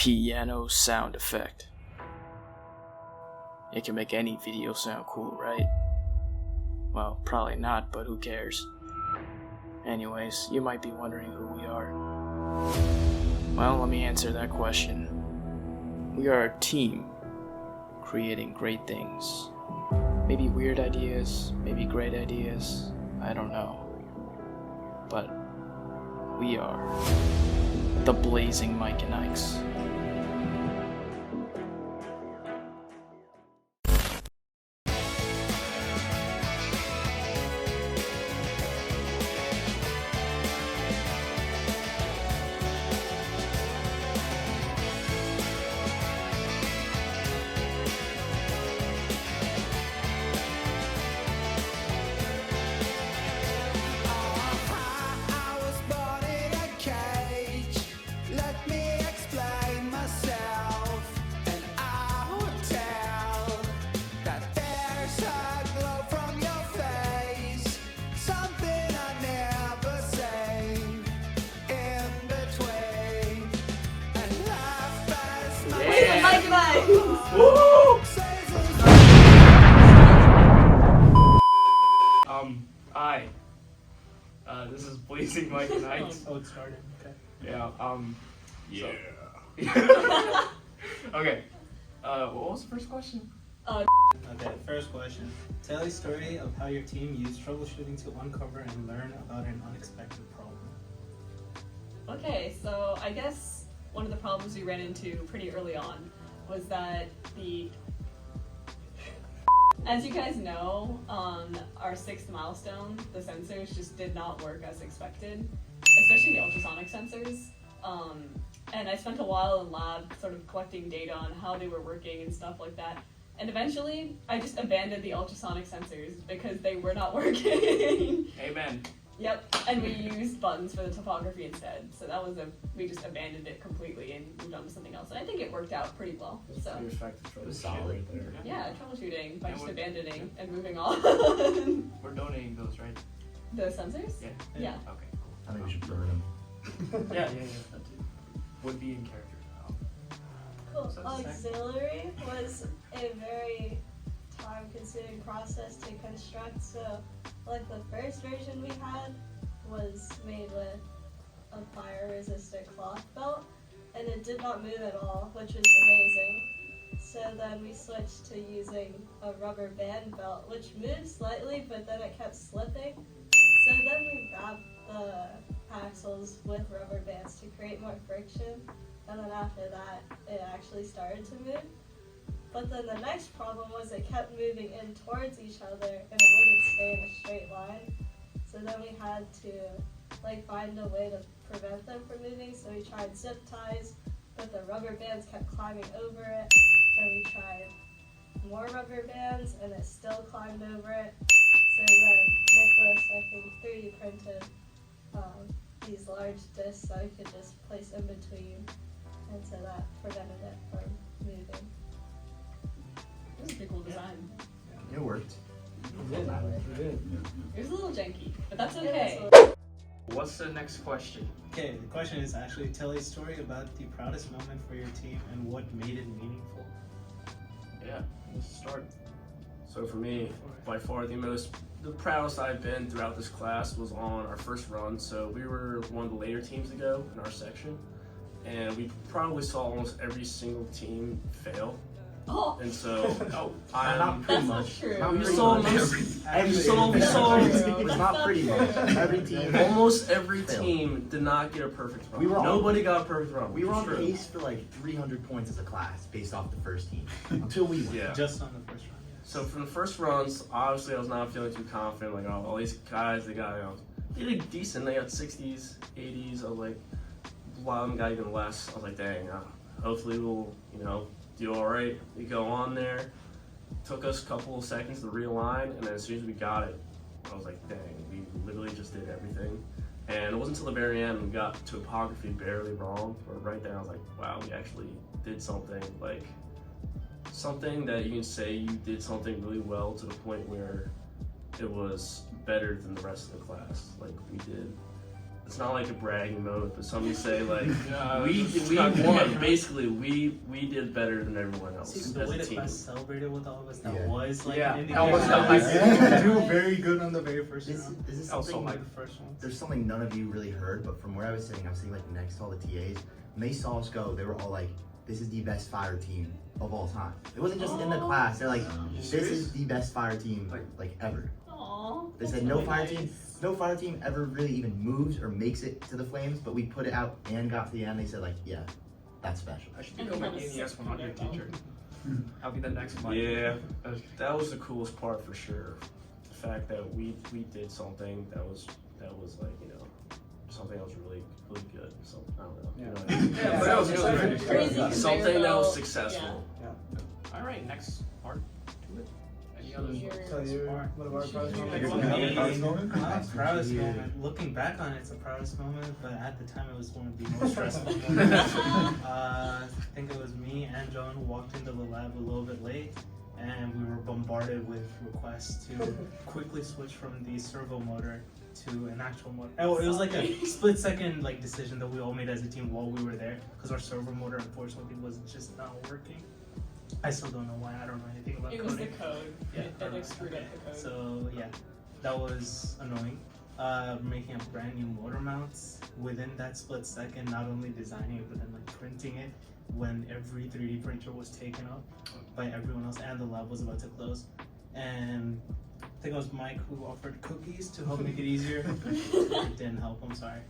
piano sound effect. It can make any video sound cool, right? Well, probably not, but who cares? Anyways, you might be wondering who we are. Well, let me answer that question. We are a team, creating great things. Maybe weird ideas, maybe great ideas, I don't know. But we are the Blazing Mike and Ikes. Hi. This is Blazing Mike and Ikes. Oh, it started. Okay. Yeah. Yeah. So. Okay. What was the first question? Okay, first question. Tell a story of how your team used troubleshooting to uncover and learn about an unexpected problem. Okay, so I guess one of the problems we ran into pretty early on was that as you guys know, on our 6th milestone, the sensors just did not work as expected, especially the ultrasonic sensors. And I spent a while in lab sort of collecting data on how they were working and stuff like that. And eventually, I just abandoned the ultrasonic sensors because they were not working. Amen. Yep, and we used buttons for the topography instead. So that was we just abandoned it completely and moved on to something else. And I think it worked out pretty well. So Pretty effective troubleshooting Solid. right there. yeah, troubleshooting by And just what- abandoning and moving on. We're donating those, right? The sensors? Yeah. Yeah. Okay. I think we should burn them. Cool. Yeah. That too. Would be in character. Cool. So the Auxiliary was a very time-consuming process to construct. So, like the first version we had was made with a fire-resistant cloth belt, and it did not move at all, which was amazing. So then we switched to using a rubber band belt, which moved slightly, but then it kept slipping. So then we wrapped the axles with rubber bands to create more friction. And then after that, it actually started to move. But then the next problem was it kept moving in towards each other and it wouldn't stay in a straight line. So then we had to find a way to prevent them from moving. So we tried zip ties, but the rubber bands kept climbing over it. Then we tried more rubber bands and it still climbed over it. So then Nicholas, I think, 3D printed these large discs that we could just place in between. And so that prevented it from moving. It was a pretty cool design. It worked. It was a little janky, but that's okay. What's the next question? Okay, the question is actually tell a story about the proudest moment for your team and what made it meaningful. Yeah. Let's start. So for me, by far the proudest I've been throughout this class was on our first run. So we were one of the later teams to go in our section, and we probably saw almost every single team fail. Oh, And so, Not pretty that's not much. true. we saw It's not pretty much. Every team. almost every team did not get a perfect run. We were on- Nobody got a perfect run. We were on which is true. pace for like 300 points as a class based off the first team until we went. Yeah. Just on the first run, yes. So from the first runs, obviously I was not feeling too confident. Like, oh, all these guys, they got, they did decent. They got 60s, 80s. I was like, a lot of them got even less. I was like, dang, hopefully we'll, do all right. We go on there. Took us a couple of seconds to realign, and then as soon as we got it, I was like, dang, we literally just did everything. And it wasn't until the very end we got topography barely wrong. Or right there, I was like, wow, we actually did something like. Something that you can say you did something really well to the point where it was better than the rest of the class. Like we did it's not like a bragging mode, but some say like Yeah, we won. basically we did better than everyone else See, as the way a the team. class celebrated with all of us, that Yeah. was like Yeah, an that was indication nice. that we were very good on the very first This round. is That was so something. hype. The first one. There's something none of you really heard, but from where I was sitting like next to all the TAs. When they saw us go, they were all like, "This is the best fire team of all time." It wasn't just in the class. They're like, "This is the best fire team like ever." Aww. They that's said no really fire nice. team, no fire team ever really even moves or makes it to the flames, but we put it out and got to the end. They said like, yeah, that's special. I should And become we an have a NES sick 100 product. teacher. I'll be the next one. Yeah, that was the coolest part for sure. The fact that we did something that was like, you know, something that was really good. So I don't know. You know what I mean? Yeah, but it was Crazy conveyor Something that was belt. successful. All right, next part to it. Any others? Cheers. One of our proudest moments. Proudest moment. Looking back on it, it's a proudest moment, but at the time it was one of the most stressful moments. I think it was me and John who walked into the lab a little bit late, and we were bombarded with requests to quickly switch from the servo motor to an actual motor. Oh, it was like a split-second like decision that we all made as a team while we were there, because our servo motor unfortunately was just not working. I still don't know why. I don't know anything about It was the coding. code. Yeah, It like screwed up the code. So yeah, that was annoying. Making up brand new motor mounts within that split second, not only designing it but then like printing it when every 3D printer was taken up by everyone else and the lab was about to close. And I think it was Mike who offered cookies to help make it easier. It didn't help. I'm sorry.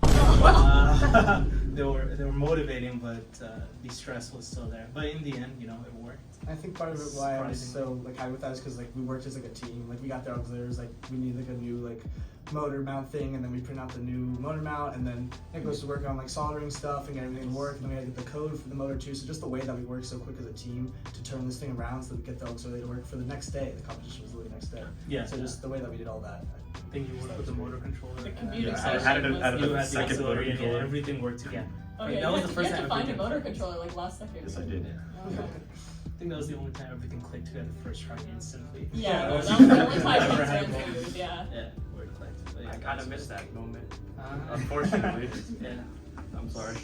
They were motivating, but the stress was still there. But in the end, you know, it worked. I think part of it why I was Surprising. so like high with that is because like we worked as like a team. Like we got there because there was like we need like a new like motor mount thing, and then we print out the new motor mount, and then Nick goes to work on like soldering stuff and get everything to work, and then we had to get the code for the motor too. So just the way that we work so quick as a team to turn this thing around so that we get the auxiliary to work for the next day. The competition was literally next day. Yeah. So just the way that we did all that. I think you worked with the motor controller. The and computing you station had was you the had the second auxiliary motor and controller. everything worked together. Oh Like, yeah, that was you the had first to time find a everything- motor controller like last second. Yes, I did. Okay. I think that was the only time everything clicked together first try instantly. Yeah, that that was the only time Never it had ran moments. smooth, yeah. Yeah, where it clicked. But yeah, I kind of missed that moment. Uh, Unfortunately. yeah. I'm sorry.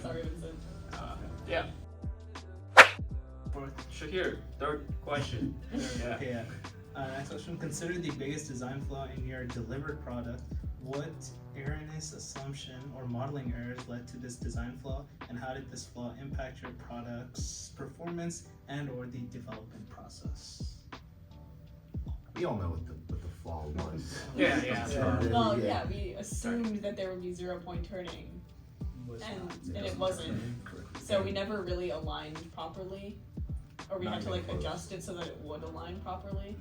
Sorry, Vincent. Yeah. For Shakir, third question. Yeah. Okay, next question. Consider the biggest design flaw in your delivered product. What erroneous assumption or modeling errors led to this design flaw, and how did this flaw impact your product's performance and or the development process? We all know what the flaw was. Yeah, yeah. Well, yeah, we assumed that there would be 0-point turning, and it wasn't. So we never really aligned properly, or we Not had to even like close. adjust it so that it would align properly.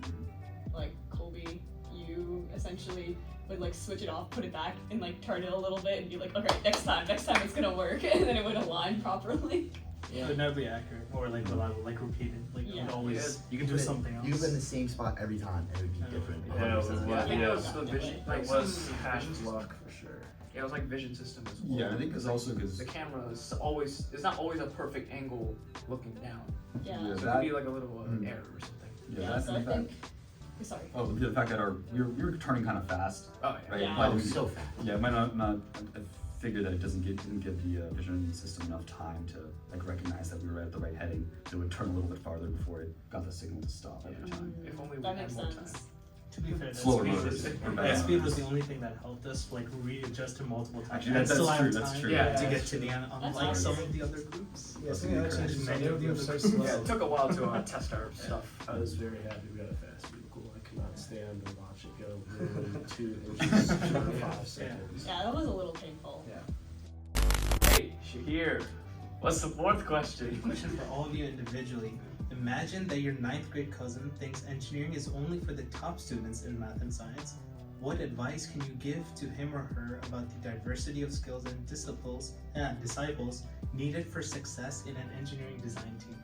Like Colby, you essentially would like switch it off, put it back, and like turn it a little bit, and be like, okay, next time it's gonna work, and then it would align properly. It would never be accurate or like reliable, like repeated. Like you Yeah. would always You can do put it, something else. you can put it in the same spot every time and it would be different. Yeah, it was 100%. Yeah, I think yeah, it was the vision. It was hash luck for sure. Yeah, it was like vision system as well. Yeah, I think it's also because the camera is not always a perfect angle looking down. Yeah. Yeah. So it that- could be like a little error or something. Yeah, so I think. Sorry. Oh, the fact that we were turning kind of fast, Oh yeah. right? Yeah. But Oh, we- so fast. yeah, it might not. I figured that it didn't give the vision system enough time to like recognize that we were at the right heading. So it would turn a little bit farther before it got the signal to stop every time. If only we That had makes more sense. time. To be fair, that Slower speed, motors. that speed was the only thing that helped us like readjust to multiple times. Actually, and that's still true, have that's time true. Yeah. to get to the end, That's unlike some awesome. of the other groups. Yeah, something that changes Many so of the move so others. slow. Yeah, it took a while to test our stuff. I was very happy we got a fast vehicle. I could not stand to watch it go literally 2 inches for 5 seconds. Yeah, that was a little painful. Hey, Shahir, what's the fourth question? Question for all of you individually. Imagine that your 9th grade cousin thinks engineering is only for the top students in math and science. What advice can you give to him or her about the diversity of skills and disciples needed for success in an engineering design team?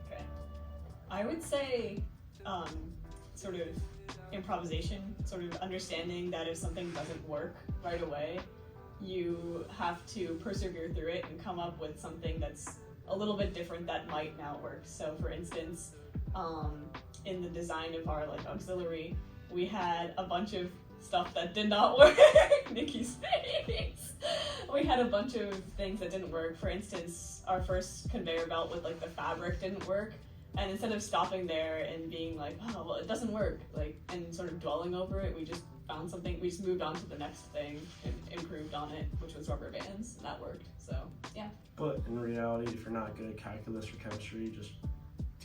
Okay. I would say, sort of improvisation, sort of understanding that if something doesn't work right away, you have to persevere through it and come up with something that's a little bit different that might now work. So for instance, in the design of our like auxiliary, we had a bunch of stuff that did not work. Nikki's face. We had a bunch of things that didn't work. For instance, our first conveyor belt with like the fabric didn't work. And instead of stopping there and being like, oh, well, it doesn't work, like, and sort of dwelling over it, we just found something, we just moved on to the next thing and improved on it, which was rubber bands, and that worked, so, yeah. But in reality, if you're not good at calculus or chemistry, just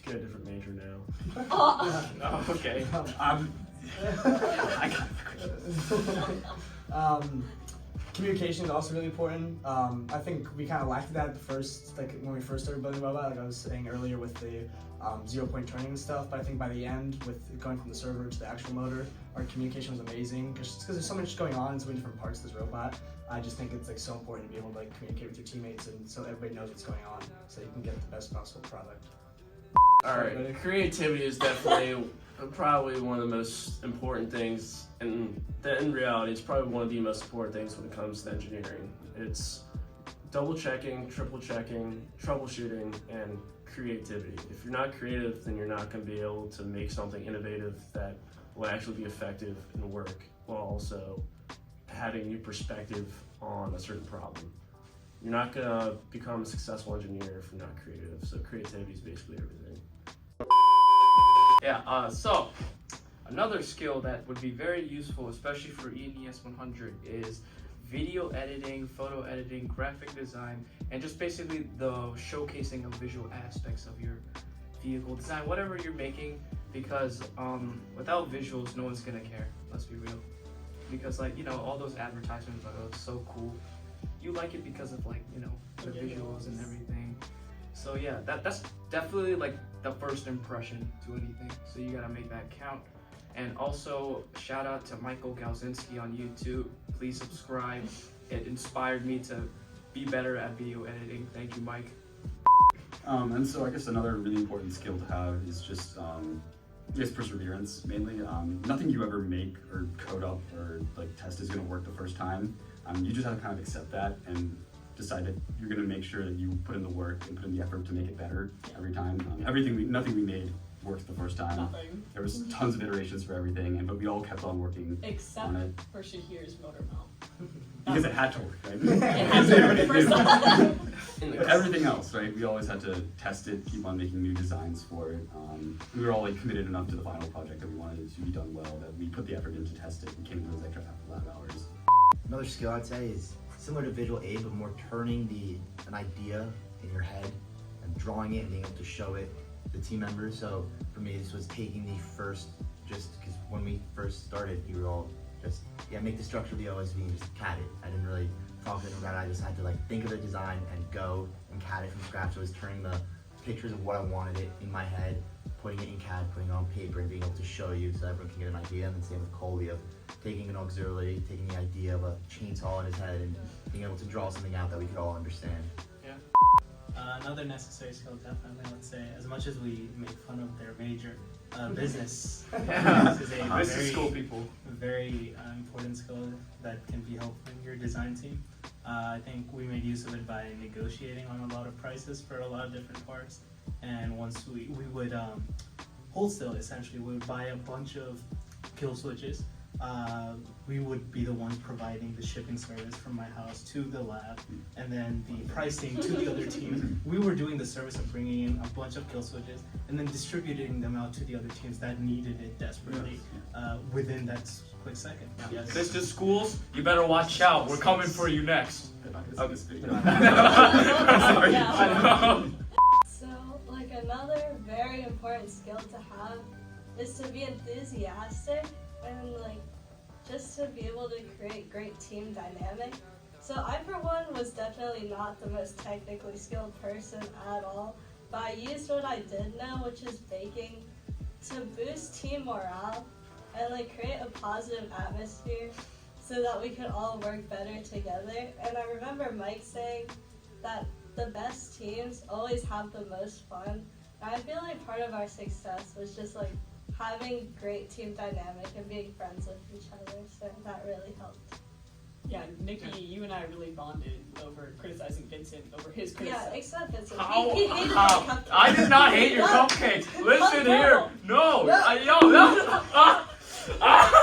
get a different major now. Oh, okay. I got Communication is also really important. I think we kind of lacked that at the first, like when we first started building the robot, like I was saying earlier with the 0-point turning and stuff, but I think by the end, with going from the server to the actual motor, our communication was amazing, because there's so much going on in so many different parts of this robot. I just think it's like so important to be able to like communicate with your teammates, and so everybody knows what's going on, so you can get the best possible product. Alright, creativity is definitely probably one of the most important things, and in reality, it's probably one of the most important things when it comes to engineering. It's double checking, triple checking, troubleshooting, and creativity. If you're not creative, then you're not going to be able to make something innovative that will actually be effective and work, while also having new perspective on a certain problem. You're not going to become a successful engineer if you're not creative, so creativity is basically everything. Yeah, so another skill that would be very useful, especially for ENES 100, is video editing, photo editing, graphic design, and just basically the showcasing of visual aspects of your vehicle design, whatever you're making, because without visuals, no one's gonna care, let's be real. Because like, you know, all those advertisements are so cool. You like it because of like, you know, the visuals and everything. So yeah, that's definitely like the first impression to anything. So you gotta make that count. And also shout out to Michael Galzinski on YouTube. Please subscribe. It inspired me to be better at video editing. Thank you, Mike. And so I guess another really important skill to have is just perseverance mainly. Nothing you ever make or code up or like test is gonna work the first time. You just have to kind of accept that and decide that you're gonna make sure that you put in the work and put in the effort to make it better every time. Nothing we made worked the first time. Nothing. There was tons of iterations for everything, but we all kept on working Except on it. for Shahir's motor mount. Because it had to work, right? It had to work the first time. But everything else, right? We always had to test it, keep on making new designs for it. We were all like committed enough to the final project that we wanted it to be done well, that we put the effort in to test it and came to those extra lab hours. Another skill I'd say is similar to visual aid, but more turning an idea in your head and drawing it and being able to show it to the team members. So for me, this was taking the first, just because when we first started, you were all just, make the structure of the OSV and just CAD it. I didn't really talk to them about it. I just had to like think of the design and go and CAD it from scratch. So I was turning the pictures of what I wanted it in my head, putting it in CAD, putting it on paper, and being able to show you so everyone can get an idea. And then same with Colby of taking an auxiliary, taking the idea of a chainsaw in his head and being able to draw something out that we could all understand. Another necessary skill, definitely, let's say, as much as we make fun of their major, business. Yeah. This is a Business school people. very important skill that can be helpful in your design team. I think we made use of it by negotiating on a lot of prices for a lot of different parts. And once we would wholesale, essentially, we would buy a bunch of kill switches. We would be the one providing the shipping service from my house to the lab, and then the pricing to the other teams. We were doing the service of bringing in a bunch of kill switches and then distributing them out to the other teams that needed it desperately within that quick second. Yes. Business schools, you better watch out. We're coming for you next. Okay. Sorry. So, like, another very important skill to have is to be enthusiastic and, like, just to be able to create great team dynamic. So I, for one, was definitely not the most technically skilled person at all, but I used what I did know, which is baking, to boost team morale and like create a positive atmosphere so that we could all work better together. And I remember Mike saying that the best teams always have the most fun. And I feel like part of our success was just like having great team dynamic and being friends with each other, so that really helped. Yeah, Nikki, you and I really bonded over criticizing Vincent over his criticism. Yeah, except Vincent. How? He hated my How? cupcakes. I did not hate your cupcakes. Listen No. here. No. No.